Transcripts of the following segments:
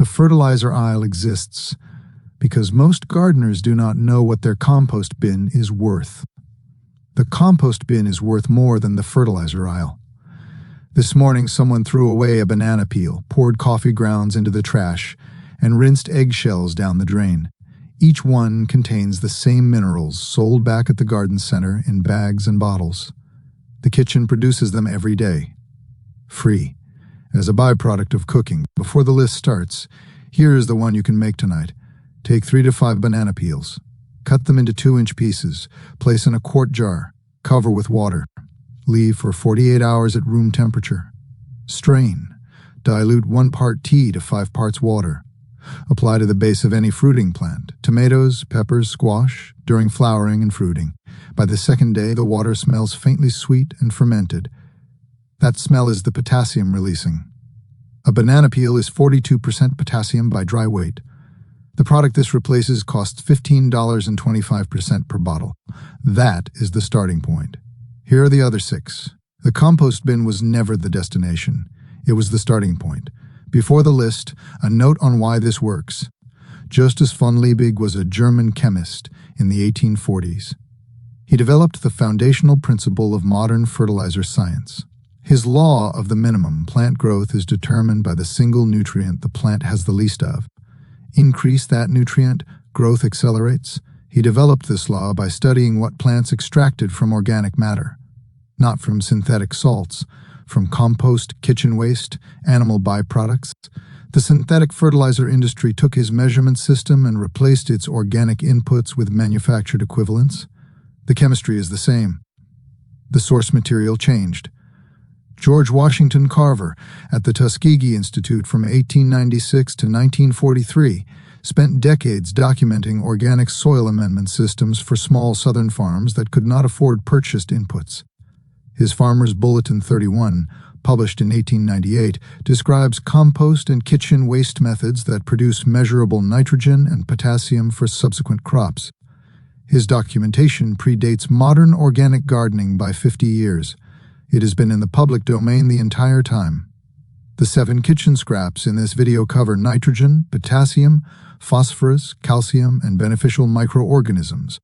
The fertilizer aisle exists because most gardeners do not know what their compost bin is worth. The compost bin is worth more than the fertilizer aisle. This morning, someone threw away a banana peel, poured coffee grounds into the trash, and rinsed eggshells down the drain. Each one contains the same minerals sold back at the garden center in bags and bottles. The kitchen produces them every day, free, as a byproduct of cooking. Before the list starts, here is the one you can make tonight. Take 3 to 5 banana peels. Cut them into 2-inch pieces. Place in a quart jar. Cover with water. Leave for 48 hours at room temperature. Strain. Dilute 1 part tea to 5 parts water. Apply to the base of any fruiting plant, tomatoes, peppers, squash, during flowering and fruiting. By the second day, the water smells faintly sweet and fermented. That smell is the potassium releasing. A banana peel is 42% potassium by dry weight. The product this replaces costs $15.25 per bottle. That is the starting point. Here are the other 6. The compost bin was never the destination. It was the starting point. Before the list, a note on why this works. Justus von Liebig was a German chemist in the 1840s. He developed the foundational principle of modern fertilizer science. His law of the minimum plant growth is determined by the single nutrient the plant has the least of. Increase that nutrient, growth accelerates. He developed this law by studying what plants extracted from organic matter, not from synthetic salts, from compost, kitchen waste, animal byproducts. The synthetic fertilizer industry took his measurement system and replaced its organic inputs with manufactured equivalents. The chemistry is the same. The source material changed. George Washington Carver, at the Tuskegee Institute from 1896 to 1943, spent decades documenting organic soil amendment systems for small southern farms that could not afford purchased inputs. His Farmer's Bulletin 31, published in 1898, describes compost and kitchen waste methods that produce measurable nitrogen and potassium for subsequent crops. His documentation predates modern organic gardening by 50 years. It has been in the public domain the entire time. The 7 kitchen scraps in this video cover nitrogen, potassium, phosphorus, calcium, and beneficial microorganisms.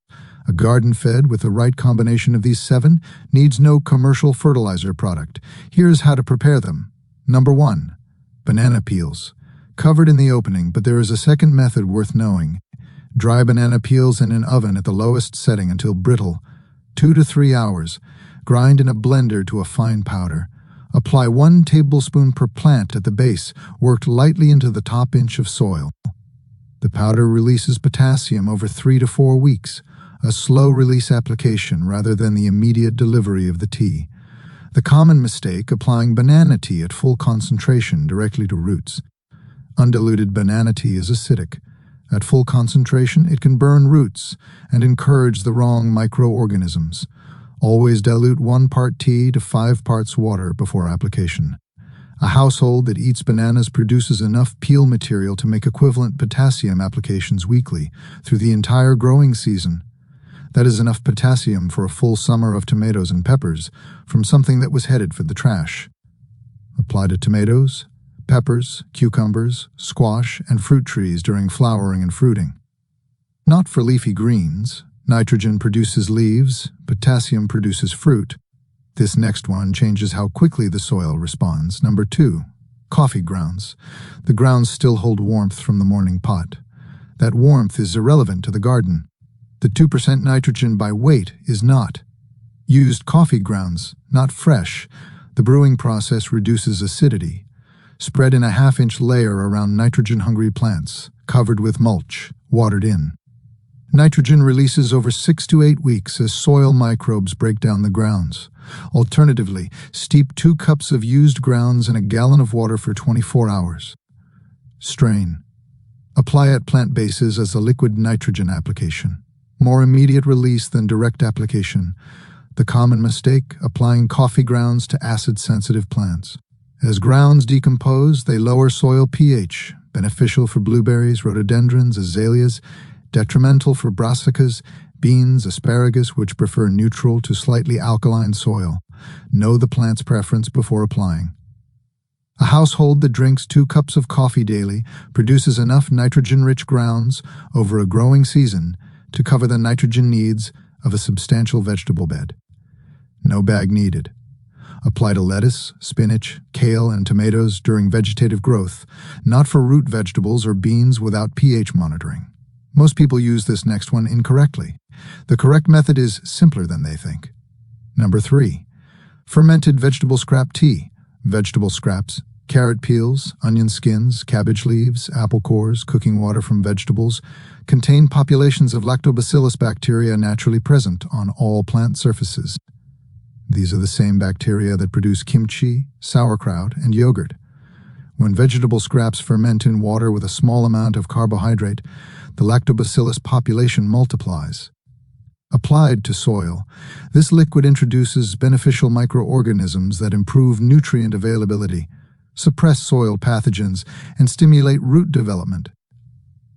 A garden fed with the right combination of these 7 needs no commercial fertilizer product. Here's how to prepare them. Number 1. Banana peels. Covered in the opening, but there is a second method worth knowing. Dry banana peels in an oven at the lowest setting until brittle. 2 to 3 hours. Grind in a blender to a fine powder. Apply 1 tablespoon per plant at the base, worked lightly into the top inch of soil. The powder releases potassium over 3 to 4 weeks. A slow-release application rather than the immediate delivery of the tea. The common mistake, applying banana tea at full concentration directly to roots. Undiluted banana tea is acidic. At full concentration, it can burn roots and encourage the wrong microorganisms. Always dilute 1 part tea to 5 parts water before application. A household that eats bananas produces enough peel material to make equivalent potassium applications weekly through the entire growing season. That is enough potassium for a full summer of tomatoes and peppers from something that was headed for the trash. Apply to tomatoes, peppers, cucumbers, squash, and fruit trees during flowering and fruiting. Not for leafy greens. Nitrogen produces leaves, potassium produces fruit. This next one changes how quickly the soil responds. Number 2. Coffee grounds. The grounds still hold warmth from the morning pot. That warmth is irrelevant to the garden. The 2% nitrogen by weight is not. Used coffee grounds, not fresh. The brewing process reduces acidity. Spread in a 1/2-inch layer around nitrogen-hungry plants, covered with mulch, watered in. Nitrogen releases over 6 to 8 weeks as soil microbes break down the grounds. Alternatively, steep 2 cups of used grounds in a gallon of water for 24 hours. Strain. Apply at plant bases as a liquid nitrogen application. More immediate release than direct application. The common mistake, applying coffee grounds to acid-sensitive plants. As grounds decompose, they lower soil pH, beneficial for blueberries, rhododendrons, azaleas, detrimental for brassicas, beans, asparagus, which prefer neutral to slightly alkaline soil. Know the plant's preference before applying. A household that drinks 2 cups of coffee daily produces enough nitrogen-rich grounds over a growing season to cover the nitrogen needs of a substantial vegetable bed. No bag needed. Apply to lettuce, spinach, kale, and tomatoes during vegetative growth, not for root vegetables or beans without pH monitoring. Most people use this next one incorrectly. The correct method is simpler than they think. Number 3. Fermented vegetable scrap tea. Vegetable scraps, carrot peels, onion skins, cabbage leaves, apple cores, cooking water from vegetables contain populations of lactobacillus bacteria naturally present on all plant surfaces. These are the same bacteria that produce kimchi, sauerkraut, and yogurt. When vegetable scraps ferment in water with a small amount of carbohydrate, the lactobacillus population multiplies. Applied to soil, this liquid introduces beneficial microorganisms that improve nutrient availability, suppress soil pathogens, and stimulate root development.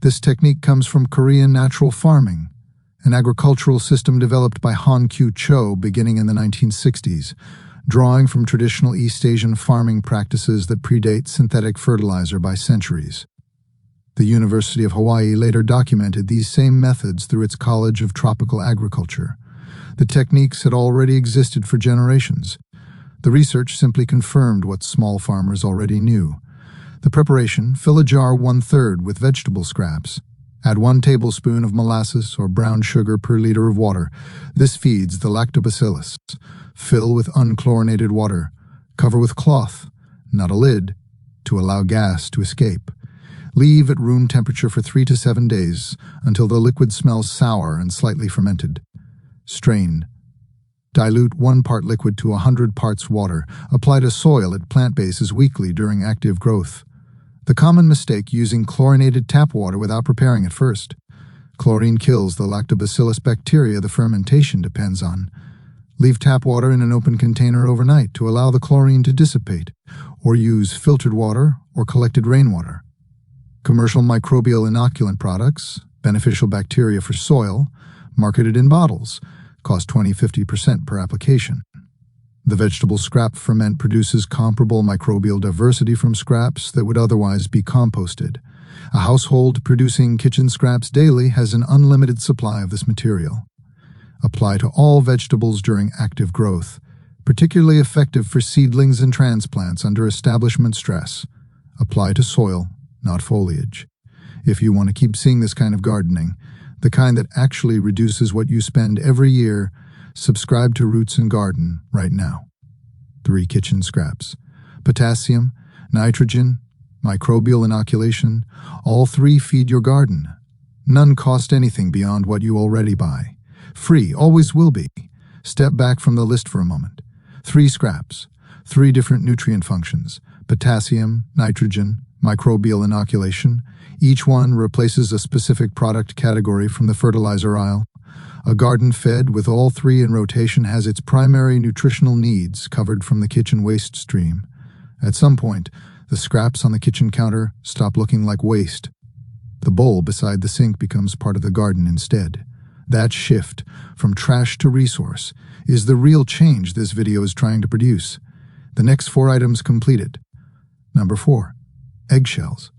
This technique comes from Korean natural farming, an agricultural system developed by Han Kyu-cho beginning in the 1960s, drawing from traditional East Asian farming practices that predate synthetic fertilizer by centuries. The University of Hawaii later documented these same methods through its College of Tropical Agriculture. The techniques had already existed for generations. The research simply confirmed what small farmers already knew. The preparation: fill a jar 1/3 with vegetable scraps. Add 1 tablespoon of molasses or brown sugar per liter of water. This feeds the lactobacillus. Fill with unchlorinated water. Cover with cloth, not a lid, to allow gas to escape. Leave at room temperature for 3 to 7 days until the liquid smells sour and slightly fermented. Strain. Dilute 1 part liquid to 100 parts water. Apply to soil at plant bases weekly during active growth. The common mistake: using chlorinated tap water without preparing it first. Chlorine kills the lactobacillus bacteria the fermentation depends on. Leave tap water in an open container overnight to allow the chlorine to dissipate, or use filtered water or collected rainwater. Commercial microbial inoculant products, beneficial bacteria for soil, marketed in bottles, cost 20–50% per application. The vegetable scrap ferment produces comparable microbial diversity from scraps that would otherwise be composted. A household producing kitchen scraps daily has an unlimited supply of this material. Apply to all vegetables during active growth, particularly effective for seedlings and transplants under establishment stress. Apply to soil, not foliage. If you want to keep seeing this kind of gardening, the kind that actually reduces what you spend every year, subscribe to Roots and Garden right now. 3 kitchen scraps. Potassium, nitrogen, microbial inoculation, all 3 feed your garden. None cost anything beyond what you already buy. Free, always will be. Step back from the list for a moment. 3 scraps, 3 different nutrient functions: potassium, nitrogen, microbial inoculation. Each one replaces a specific product category from the fertilizer aisle. A garden fed with all 3 in rotation has its primary nutritional needs covered from the kitchen waste stream. At some point, the scraps on the kitchen counter stop looking like waste. The bowl beside the sink becomes part of the garden instead. That shift from trash to resource is the real change this video is trying to produce. The next 4 items completed. Number 4. Eggshells.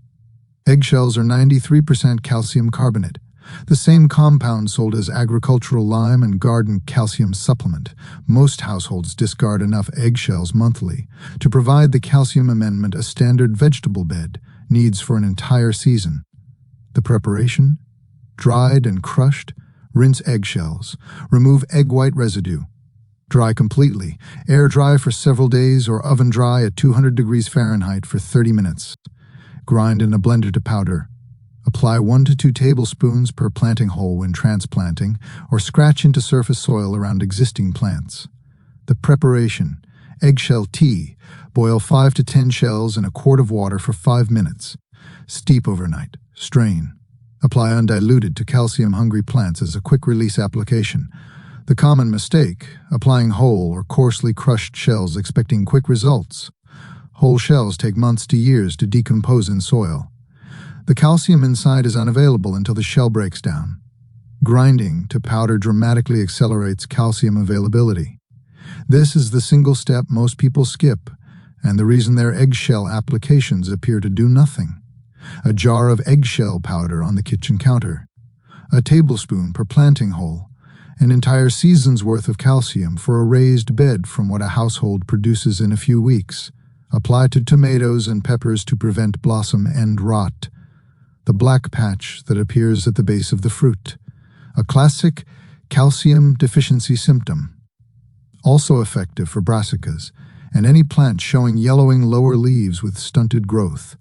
Eggshells are 93% calcium carbonate, the same compound sold as agricultural lime and garden calcium supplement. Most households discard enough eggshells monthly to provide the calcium amendment a standard vegetable bed needs for an entire season. The preparation: dried and crushed, rinse eggshells, remove egg white residue. Dry completely, air dry for several days, or oven dry at 200 degrees Fahrenheit for 30 minutes. Grind in a blender to powder. Apply 1 to 2 tablespoons per planting hole when transplanting, or scratch into surface soil around existing plants. The preparation: eggshell tea. Boil 5 to 10 shells in a quart of water for 5 minutes. Steep overnight. Strain. Apply undiluted to calcium-hungry plants as a quick-release application. The common mistake: applying whole or coarsely crushed shells expecting quick results. Whole shells take months to years to decompose in soil. The calcium inside is unavailable until the shell breaks down. Grinding to powder dramatically accelerates calcium availability. This is the single step most people skip, and the reason their eggshell applications appear to do nothing. A jar of eggshell powder on the kitchen counter, a tablespoon per planting hole, an entire season's worth of calcium for a raised bed from what a household produces in a few weeks. Apply to tomatoes and peppers to prevent blossom end rot. The black patch that appears at the base of the fruit, a classic calcium deficiency symptom. Also effective for brassicas and any plant showing yellowing lower leaves with stunted growth.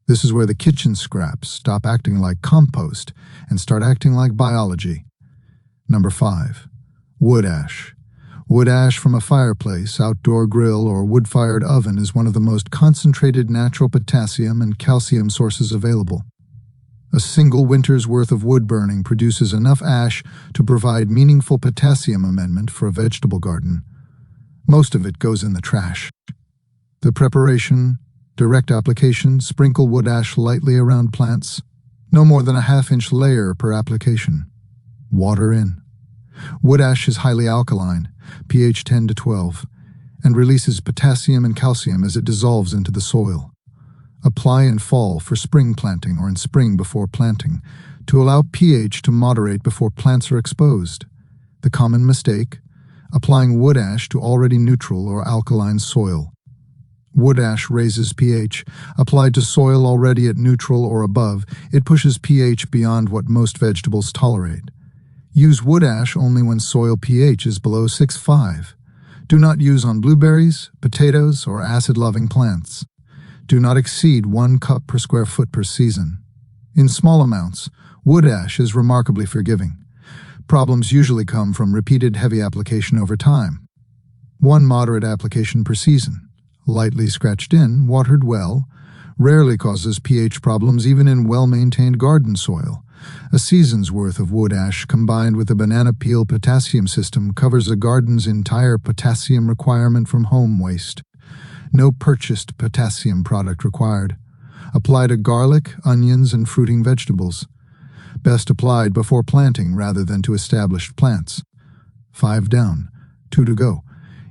This is where the kitchen scraps stop acting like compost and start acting like biology. Number 5. Wood ash. Wood ash from a fireplace, outdoor grill, or wood-fired oven is one of the most concentrated natural potassium and calcium sources available. A single winter's worth of wood burning produces enough ash to provide meaningful potassium amendment for a vegetable garden. Most of it goes in the trash. The preparation: direct application, sprinkle wood ash lightly around plants, no more than a half-inch layer per application. Water in. Wood ash is highly alkaline, pH 10 to 12, and releases potassium and calcium as it dissolves into the soil. Apply in fall for spring planting or in spring before planting to allow pH to moderate before plants are exposed. The common mistake: applying wood ash to already neutral or alkaline soil. Wood ash raises pH. Applied to soil already at neutral or above, it pushes pH beyond what most vegetables tolerate. Use wood ash only when soil pH is below 6.5. Do not use on blueberries, potatoes, or acid-loving plants. Do not exceed 1 cup per square foot per season. In small amounts, wood ash is remarkably forgiving. Problems usually come from repeated heavy application over time. 1 moderate application per season, lightly scratched in, watered well, rarely causes pH problems even in well-maintained garden soil. A season's worth of wood ash combined with a banana peel potassium system covers a garden's entire potassium requirement from home waste. No purchased potassium product required. Apply to garlic, onions, and fruiting vegetables. Best applied before planting rather than to established plants. 5 down, 2 to go.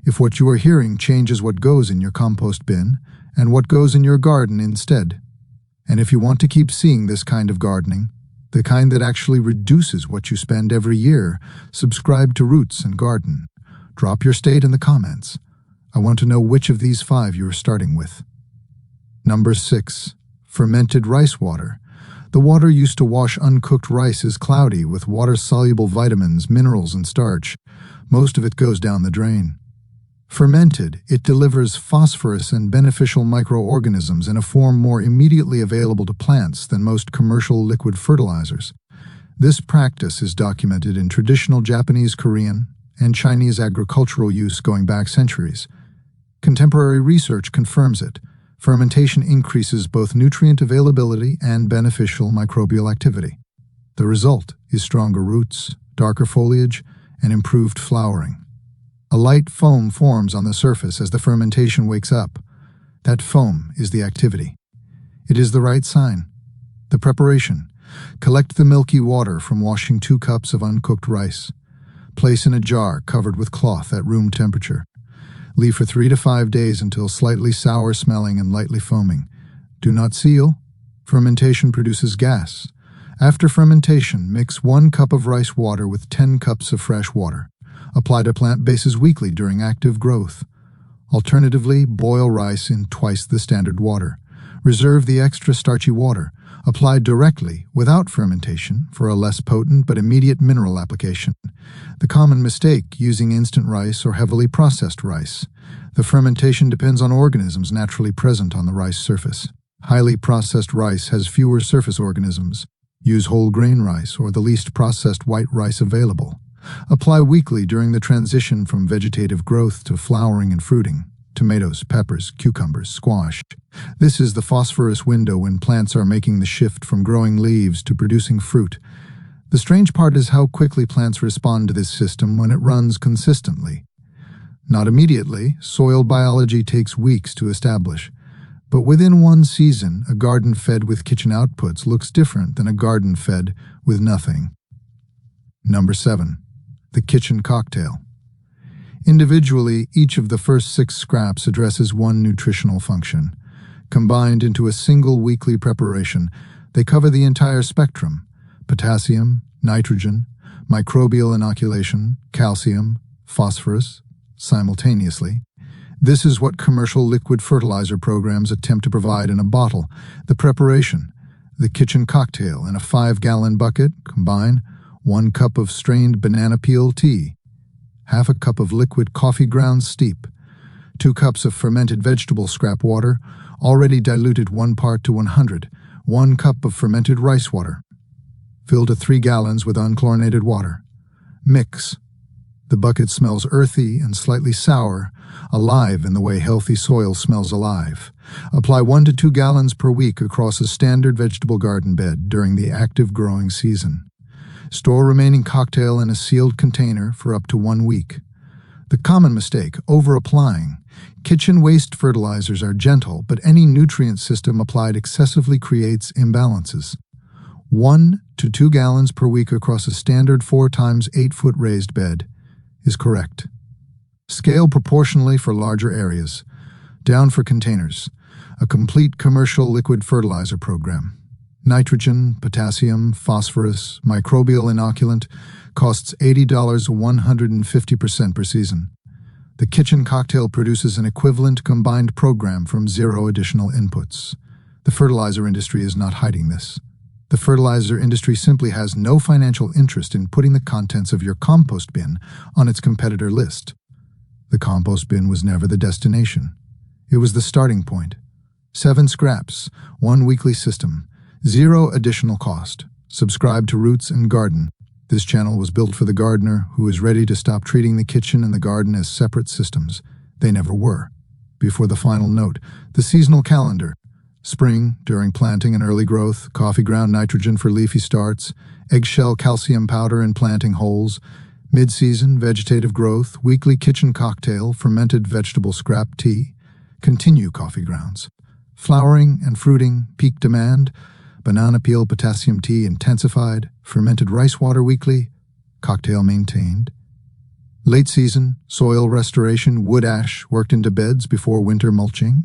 If what you are hearing changes what goes in your compost bin and what goes in your garden instead. And if you want to keep seeing this kind of gardening, the kind that actually reduces what you spend every year, subscribe to Roots and Garden. Drop your state in the comments. I want to know which of these 5 you are starting with. Number 6. Fermented rice water. The water used to wash uncooked rice is cloudy with water-soluble vitamins, minerals, and starch. Most of it goes down the drain. Fermented, it delivers phosphorus and beneficial microorganisms in a form more immediately available to plants than most commercial liquid fertilizers. This practice is documented in traditional Japanese, Korean, and Chinese agricultural use going back centuries. Contemporary research confirms it. Fermentation increases both nutrient availability and beneficial microbial activity. The result is stronger roots, darker foliage, and improved flowering. A light foam forms on the surface as the fermentation wakes up. That foam is the activity. It is the right sign. The preparation: collect the milky water from washing 2 cups of uncooked rice. Place in a jar covered with cloth at room temperature. Leave for 3 to 5 days until slightly sour smelling and lightly foaming. Do not seal. Fermentation produces gas. After fermentation, mix 1 cup of rice water with 10 cups of fresh water. Apply to plant bases weekly during active growth. Alternatively, boil rice in twice the standard water. Reserve the extra starchy water. Apply directly, without fermentation, for a less potent but immediate mineral application. The common mistake: using instant rice or heavily processed rice. The fermentation depends on organisms naturally present on the rice surface. Highly processed rice has fewer surface organisms. Use whole grain rice or the least processed white rice available. Apply weekly during the transition from vegetative growth to flowering and fruiting. Tomatoes, peppers, cucumbers, squash. This is the phosphorus window when plants are making the shift from growing leaves to producing fruit. The strange part is how quickly plants respond to this system when it runs consistently. Not immediately. Soil biology takes weeks to establish. But within 1 season, a garden fed with kitchen outputs looks different than a garden fed with nothing. Number 7. The kitchen cocktail. Individually, each of the first 6 scraps addresses one nutritional function. Combined into a single weekly preparation, they cover the entire spectrum: potassium, nitrogen, microbial inoculation, calcium, phosphorus, simultaneously. This is what commercial liquid fertilizer programs attempt to provide in a bottle. The preparation: the kitchen cocktail in a 5-gallon bucket. Combine 1 cup of strained banana peel tea, half a cup of liquid coffee grounds steep, 2 cups of fermented vegetable scrap water, already diluted 1 part to 100, 1 cup of fermented rice water. Fill to 3 gallons with unchlorinated water. Mix. The bucket smells earthy and slightly sour, alive in the way healthy soil smells alive. Apply 1 to 2 gallons per week across a standard vegetable garden bed during the active growing season. Store remaining cocktail in a sealed container for up to 1 week. The common mistake: over-applying. Kitchen waste fertilizers are gentle, but any nutrient system applied excessively creates imbalances. 1 to 2 gallons per week across a standard 4 times 8-foot raised bed is correct. Scale proportionally for larger areas. Down for containers. A complete commercial liquid fertilizer program. Nitrogen, potassium, phosphorus, microbial inoculant costs $80, 150% per season. The kitchen cocktail produces an equivalent combined program from 0 additional inputs. The fertilizer industry is not hiding this. The fertilizer industry simply has no financial interest in putting the contents of your compost bin on its competitor list. The compost bin was never the destination. It was the starting point. 7 scraps, 1 weekly system, 0 additional cost. Subscribe to Roots and Garden. This channel was built for the gardener who is ready to stop treating the kitchen and the garden as separate systems. They never were. Before the final note, the seasonal calendar. Spring, during planting and early growth, coffee ground nitrogen for leafy starts, eggshell calcium powder in planting holes. Mid-season, vegetative growth, weekly kitchen cocktail, fermented vegetable scrap tea. Continue coffee grounds. Flowering and fruiting, peak demand. Banana peel potassium tea intensified, fermented rice water weekly, cocktail maintained. Late season, soil restoration, wood ash worked into beds before winter mulching.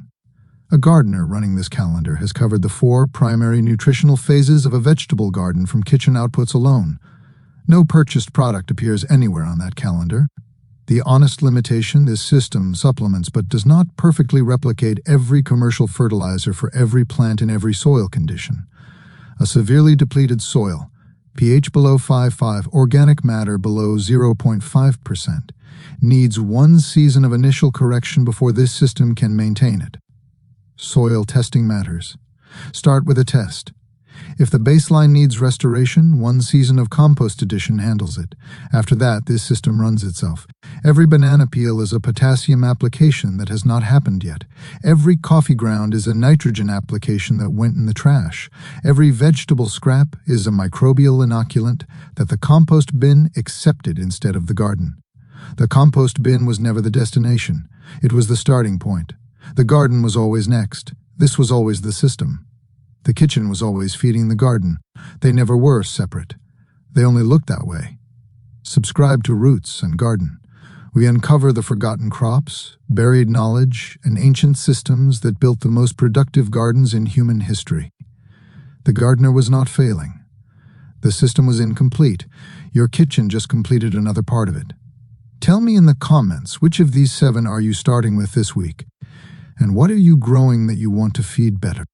A gardener running this calendar has covered the 4 primary nutritional phases of a vegetable garden from kitchen outputs alone. No purchased product appears anywhere on that calendar. The honest limitation: this system supplements but does not perfectly replicate every commercial fertilizer for every plant in every soil condition. A severely depleted soil, pH below 5.5, organic matter below 0.5%, needs 1 season of initial correction before this system can maintain it. Soil testing matters. Start with a test. If the baseline needs restoration, 1 season of compost addition handles it. After that, this system runs itself. Every banana peel is a potassium application that has not happened yet. Every coffee ground is a nitrogen application that went in the trash. Every vegetable scrap is a microbial inoculant that the compost bin accepted instead of the garden. The compost bin was never the destination. It was the starting point. The garden was always next. This was always the system. The kitchen was always feeding the garden. They never were separate. They only looked that way. Subscribe to Roots and Garden. We uncover the forgotten crops, buried knowledge, and ancient systems that built the most productive gardens in human history. The gardener was not failing. The system was incomplete. Your kitchen just completed another part of it. Tell me in the comments, which of these 7 are you starting with this week? And what are you growing that you want to feed better?